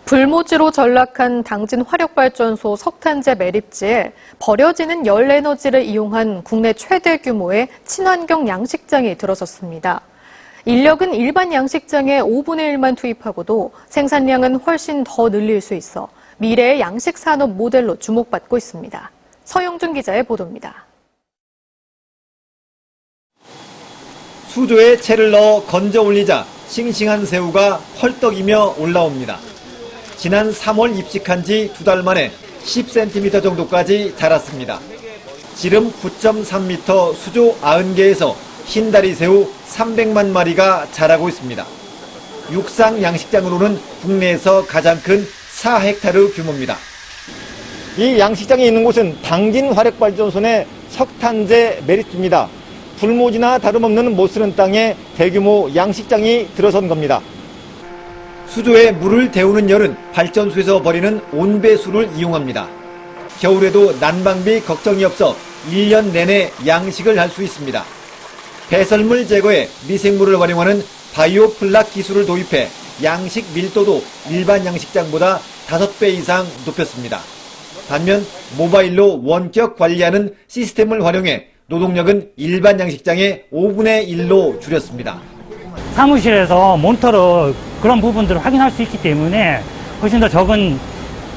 불모지로 전락한 당진 화력발전소 석탄재 매립지에 버려지는 열 에너지를 이용한 국내 최대 규모의 친환경 양식장이 들어섰습니다. 인력은 일반 양식장의 5분의 1만 투입하고도 생산량은 훨씬 더 늘릴 수 있어 미래의 양식 산업 모델로 주목받고 있습니다. 서영준 기자의 보도입니다. 수조에 채를 넣어 건져 올리자 싱싱한 새우가 펄떡이며 올라옵니다. 지난 3월 입식한 지 2달 만에 10cm 정도까지 자랐습니다. 지름 9.3m 수조 90개에서 흰다리 새우 300만 마리가 자라고 있습니다. 육상 양식장으로는 국내에서 가장 큰 4헥타르 규모입니다. 이 양식장이 있는 곳은 당진 화력발전소 내 석탄재 매립지입니다. 불모지나 다름없는 못 쓰는 땅에 대규모 양식장이 들어선 겁니다. 수조에 물을 데우는 열은 발전소에서 버리는 온배수를 이용합니다. 겨울에도 난방비 걱정이 없어 1년 내내 양식을 할 수 있습니다. 배설물 제거에 미생물을 활용하는 바이오 플락 기술을 도입해 양식 밀도도 일반 양식장보다 5배 이상 높였습니다. 반면 모바일로 원격 관리하는 시스템을 활용해 노동력은 일반 양식장의 5분의 1로 줄였습니다. 사무실에서 모니터로 그런 부분들을 확인할 수 있기 때문에 훨씬 더 적은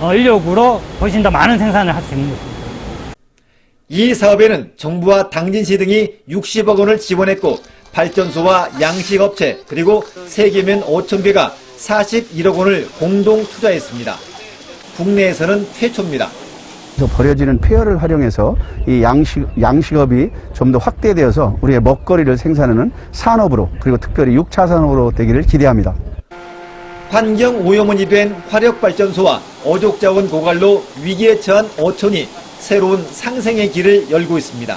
인력으로 훨씬 더 많은 생산을 할 수 있는 것입니다. 이 사업에는 정부와 당진시 등이 60억 원을 지원했고 발전소와 양식업체 그리고 세계면 5천 개가 41억 원을 공동 투자했습니다. 국내에서는 최초입니다. 버려지는 폐열을 활용해서 이 양식업이 좀 더 확대되어서 우리의 먹거리를 생산하는 산업으로 그리고 특별히 6차 산업으로 되기를 기대합니다. 환경 오염원이 된 화력발전소와 어족자원 고갈로 위기에 처한 어촌이 새로운 상생의 길을 열고 있습니다.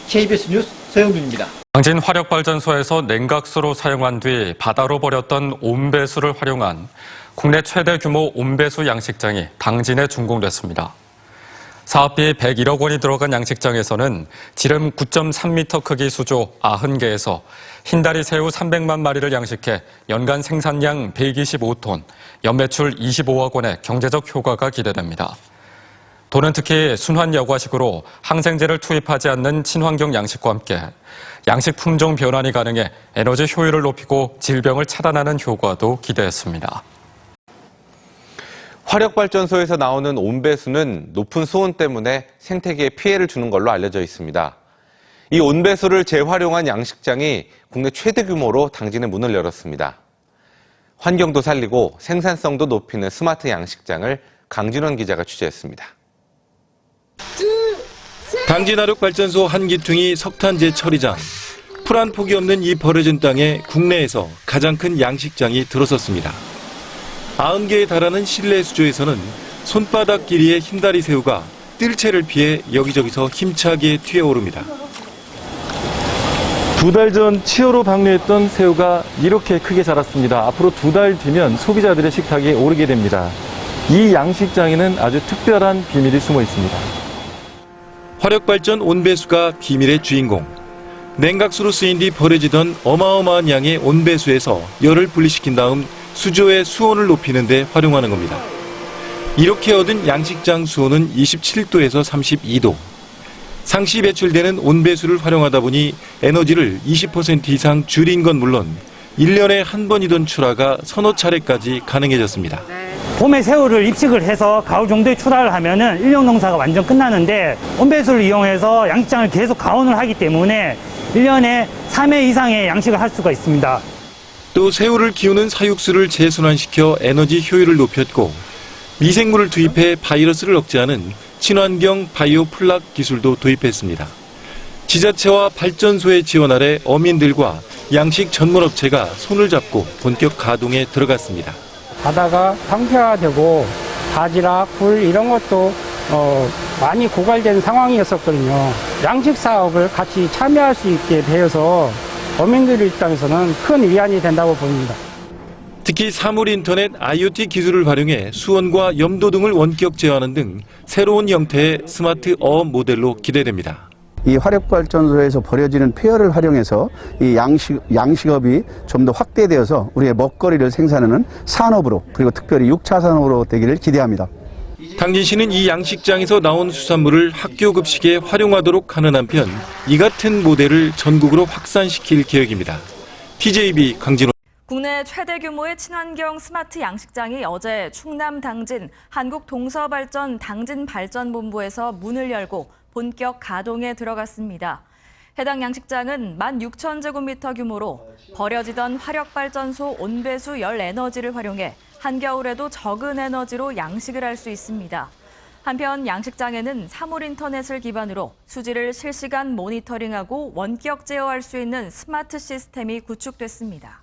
KBS 뉴스 서영준입니다. 당진 화력발전소에서 냉각수로 사용한 뒤 바다로 버렸던 온배수를 활용한 국내 최대 규모 온배수 양식장이 당진에 준공됐습니다. 사업비 101억 원이 들어간 양식장에서는 지름 9.3m 크기 수조 90개에서 흰다리 새우 300만 마리를 양식해 연간 생산량 125톤, 연매출 25억 원의 경제적 효과가 기대됩니다. 도는 특히 순환 여과식으로 항생제를 투입하지 않는 친환경 양식과 함께 양식 품종 변환이 가능해 에너지 효율을 높이고 질병을 차단하는 효과도 기대했습니다. 화력발전소에서 나오는 온배수는 높은 수온 때문에 생태계에 피해를 주는 걸로 알려져 있습니다. 이 온배수를 재활용한 양식장이 국내 최대 규모로 당진에 문을 열었습니다. 환경도 살리고 생산성도 높이는 스마트 양식장을 강진원 기자가 취재했습니다. 당진 화력발전소 한 기퉁이 석탄재 처리장. 풀 한 폭이 없는 이 버려진 땅에 국내에서 가장 큰 양식장이 들어섰습니다. 90개에 달하는 실내 수조에서는 손바닥 길이의 흰다리 새우가 뜰채를 피해 여기저기서 힘차게 튀어오릅니다. 2달 전 치어로 방류했던 새우가 이렇게 크게 자랐습니다. 앞으로 2달 뒤면 소비자들의 식탁에 오르게 됩니다. 이 양식장에는 아주 특별한 비밀이 숨어 있습니다. 화력발전 온배수가 비밀의 주인공. 냉각수로 쓰인 뒤 버려지던 어마어마한 양의 온배수에서 열을 분리시킨 다음 수조의 수온을 높이는 데 활용하는 겁니다. 이렇게 얻은 양식장 수온은 27도에서 32도. 상시 배출되는 온배수를 활용하다 보니 에너지를 20% 이상 줄인 건 물론 1년에 한 번이던 출하가 서너 차례까지 가능해졌습니다. 봄에 새우를 입식을 해서 가을 정도에 출하를 하면은 일용 농사가 완전 끝나는데 온배수를 이용해서 양식장을 계속 가온을 하기 때문에 1년에 3회 이상의 양식을 할 수가 있습니다. 또 새우를 키우는 사육수를 재순환시켜 에너지 효율을 높였고 미생물을 투입해 바이러스를 억제하는 친환경 바이오 플락 기술도 도입했습니다. 지자체와 발전소의 지원 아래 어민들과 양식 전문업체가 손을 잡고 본격 가동에 들어갔습니다. 바다가 황폐화되고 바지락, 굴 이런 것도 많이 고갈된 상황이었었거든요. 양식 사업을 같이 참여할 수 있게 되어서 어민들 입장에서는 큰 위안이 된다고 봅니다. 특히 사물인터넷 IoT 기술을 활용해 수온과 염도 등을 원격 제어하는 등 새로운 형태의 스마트 어업 모델로 기대됩니다. 이 화력발전소에서 버려지는 폐열을 활용해서 이 양식업이 좀 더 확대되어서 우리의 먹거리를 생산하는 산업으로 그리고 특별히 6차 산업으로 되기를 기대합니다. 당진시는 이 양식장에서 나온 수산물을 학교 급식에 활용하도록 하는 한편 이 같은 모델을 전국으로 확산시킬 계획입니다. TJB 강진호. 국내 최대 규모의 친환경 스마트 양식장이 어제 충남 당진 한국동서발전 당진발전본부에서 문을 열고 본격 가동에 들어갔습니다. 해당 양식장은 16,000제곱미터 규모로 버려지던 화력발전소 온배수 열 에너지를 활용해 한겨울에도 적은 에너지로 양식을 할 수 있습니다. 한편 양식장에는 사물 인터넷을 기반으로 수질을 실시간 모니터링하고 원격 제어할 수 있는 스마트 시스템이 구축됐습니다.